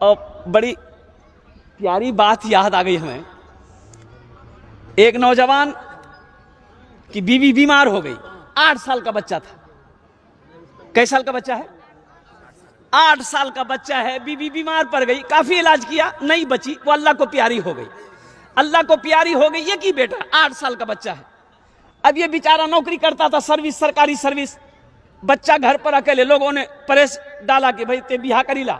और बड़ी प्यारी बात याद आ गई हमें। एक नौजवान की बीवी बीमार हो गई, 8 साल का बच्चा था। कई साल का बच्चा है? 8 साल का बच्चा है। बीवी बीमार पड़ गई, काफी इलाज किया, नहीं बची, वो अल्लाह को प्यारी हो गई। अल्लाह को प्यारी हो गई, ये की बेटा 8 साल का बच्चा है। अब ये बेचारा नौकरी करता था, सर्विस, सरकारी सर्विस। बच्चा घर पर अकेले, लोगों ने प्रेस डाला कि भाई ते बिहा करीला,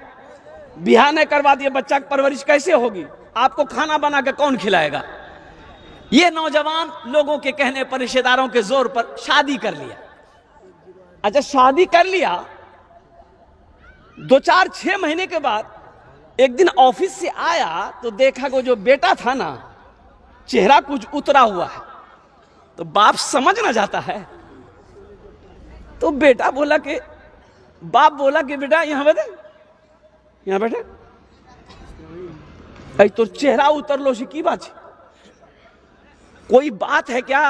बिहा नहीं करवा दिए, बच्चा की परवरिश कैसे होगी, आपको खाना बना के कौन खिलाएगा। ये नौजवान लोगों के कहने पर, रिश्तेदारों के जोर पर शादी कर लिया। अच्छा, शादी कर लिया, 2-4-6 महीने के बाद एक दिन ऑफिस से आया तो देखा कि जो बेटा था ना, चेहरा कुछ उतरा हुआ है। तो बाप समझ ना जाता है, तो बेटा बोला कि, बाप बोला कि बेटा यहां बैठे, यहां बैठे, अरे तो चेहरा उतर लो की बात है, कोई बात है क्या?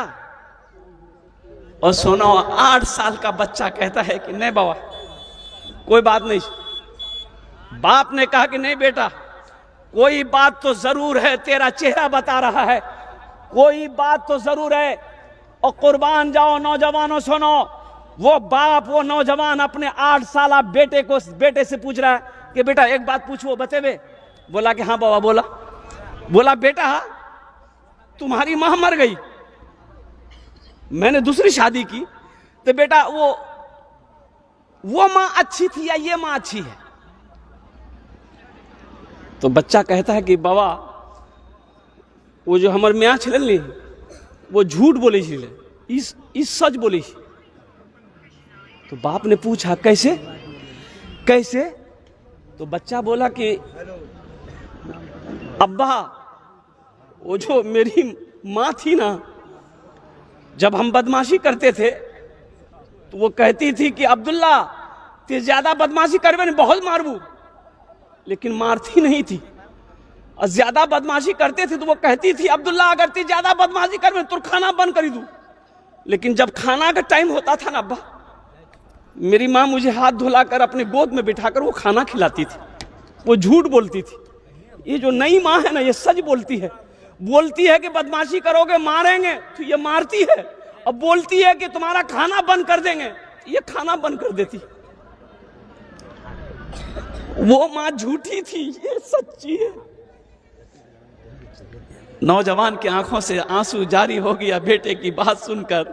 और सुनो, 8 साल का बच्चा कहता है कि नहीं बाबा कोई बात नहीं। बाप ने कहा कि नहीं बेटा, कोई बात तो जरूर है, तेरा चेहरा बता रहा है, कोई बात तो जरूर है। और कुर्बान जाओ नौजवानों, सुनो, वो बाप, वो नौजवान अपने 8 साल बेटे से पूछ रहा है कि बेटा एक बात पूछो, बतेबे? बोला कि हाँ बाबा। बोला बेटा तुम्हारी मां मर गई, मैंने दूसरी शादी की, तो बेटा वो मां अच्छी थी या ये मां अच्छी है? तो बच्चा कहता है कि बाबा वो जो हमारे मियाँ छे वो झूठ बोली छे, इस सच बोली। तो बाप ने पूछा कैसे? तो बच्चा बोला कि अब्बा वो जो मेरी माँ थी ना, जब हम बदमाशी करते थे तो वो कहती थी कि अब्दुल्ला ते ज्यादा बदमाशी करवे ने बहुत मारबू, लेकिन मारती नहीं थी। और ज्यादा बदमाशी करते थे तो वो कहती थी अब्दुल्ला अगर ते ज्यादा बदमाशी करवे तो खाना बंद कर दूं, लेकिन जब खाना का टाइम होता था ना अब्बा, मेरी माँ मुझे हाथ धुलाकर अपने गोद में बिठाकर वो खाना खिलाती थी। वो झूठ बोलती थी। ये जो नई माँ है ना, ये सच बोलती है कि बदमाशी करोगे मारेंगे, तो ये मारती है। और बोलती है कि तुम्हारा खाना बंद कर देंगे, ये खाना बंद कर देती। वो माँ झूठी थी, ये सच्ची है। नौजवान की आंखों से आंसू जारी हो गया बेटे की बात सुनकर।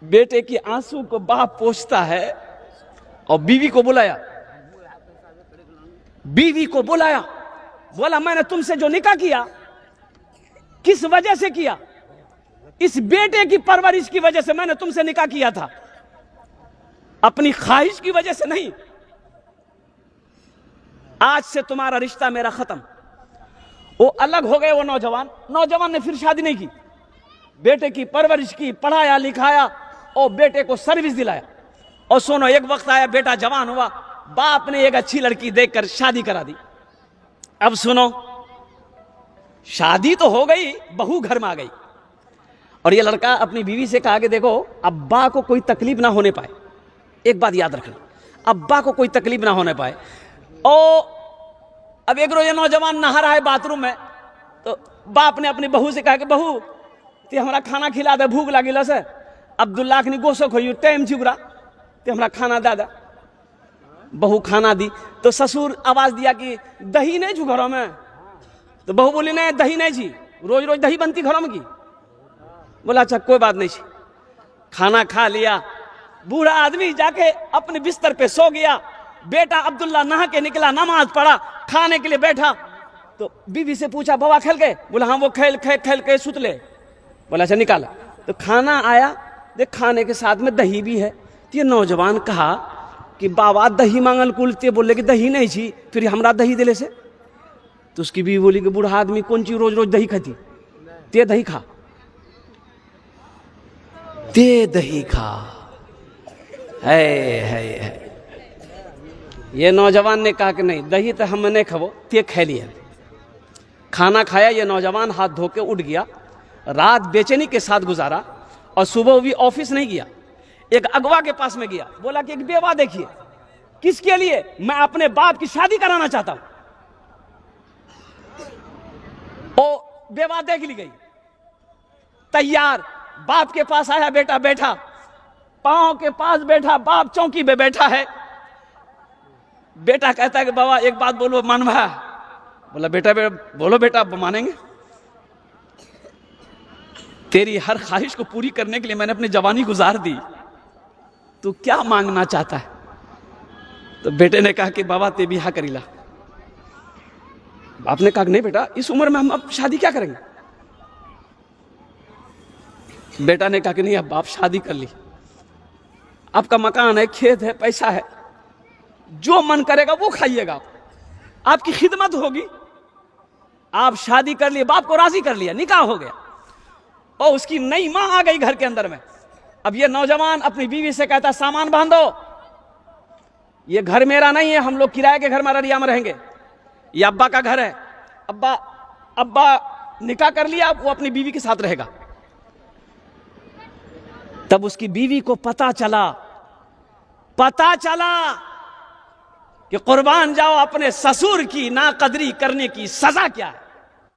बेटे की आंसू को बाप पोंछता है और बीवी को बुलाया। बोला मैंने तुमसे जो निकाह किया किस वजह से किया? इस बेटे की परवरिश की वजह से मैंने तुमसे निकाह किया था, अपनी ख्वाहिश की वजह से नहीं। आज से तुम्हारा रिश्ता मेरा खत्म। वो अलग हो गए। वो नौजवान ने फिर शादी नहीं की, बेटे की परवरिश की, पढ़ाया लिखाया और बेटे को सर्विस दिलाया। और सुनो, एक वक्त आया, बेटा जवान हुआ, बाप ने एक अच्छी लड़की देखकर शादी करा दी। अब सुनो, शादी तो हो गई, बहू घर में आ गई और ये लड़का अपनी बीवी से कहा कि देखो अब्बा को कोई तकलीफ ना होने पाए, एक बात याद रखना, अब्बा को कोई तकलीफ ना होने पाए। और अब एक रोज ये नौजवान नहा रहा है बाथरूम में, तो बाप ने अपनी बहू से कहा कि बहू ते हमरा खाना खिला दे, भूख लगी से। अब्दुल्ला ने गोसो खोई टाइम चुगरा, ते हमरा खाना दे। बहू खाना दी तो ससुर आवाज दिया कि दही नहीं छू घरों में। तो बहू बोली नहीं दही नहीं छी, रोज रोज दही बनती घरों में की। बोला अच्छा कोई बात नहीं छी। खाना खा लिया, बूढ़ा आदमी जाके अपने बिस्तर पे सो गया। बेटा अब्दुल्ला नहा के निकला, नमाज पढ़ा, खाने के लिए बैठा तो बीवी से पूछा बाबा खेल के? बोला हाँ वो खेल के सुत ले। बोला अच्छा निकाला। तो खाना आया, देख खाने के साथ में दही भी है। तो ये नौजवान कहा कि बाबा दही मांगल कुलते, बोले कि दही नहीं छी, फिर हमरा दही दिले से। तो उसकी बीवी बोली कि बूढ़ा आदमी कौन चीज रोज रोज दही खाती, ते दही खा, ते दही खा। है ये नौजवान ने कहा कि नहीं दही तो हम नहीं खाबो, ते खा लिया। खाना खाया, ये नौजवान हाथ धो के उठ गया। रात बेचैनी के साथ गुजारा और सुबह भी ऑफिस नहीं गया, एक अगवा के पास में गया। बोला कि एक बेवा देखिए, किसके लिए? मैं अपने बाप की शादी कराना चाहता हूं। ओ बेवा देख ली गई, तैयार, बाप के पास आया, बेटा बैठा, पांव के पास बैठा, बाप चौकी पे बैठा है। बेटा कहता है कि बाबा एक बात बोलो, मानवा? बोला बेटा बोलो बेटा, मानेंगे। तेरी हर ख्वाहिश को पूरी करने के लिए मैंने अपनी जवानी गुजार दी, तू क्या मांगना चाहता है? तो बेटे ने कहा कि बाबा ते बिहा करीला। बाप ने कहा नहीं बेटा, इस उम्र में हम अब शादी क्या करेंगे? बेटा ने कहा कि नहीं, अब बाप शादी कर ली, आपका मकान है, खेत है, पैसा है, जो मन करेगा वो खाइएगा, आपकी खिदमत होगी। आप शादी कर लिए, बाप को राजी कर लिया, निकाह हो गया, और उसकी नई मां आ गई घर के अंदर में। अब ये नौजवान अपनी बीवी से कहता, सामान बांधो, ये घर मेरा नहीं है, हम लोग किराए के घर में अररिया में रहेंगे, ये अब्बा का घर है, अब्बा निकाह कर लिया, वो अपनी बीवी के साथ रहेगा। तब उसकी बीवी को पता चला कि कुर्बान जाओ अपने ससुर की नाकदरी करने की सजा क्या है।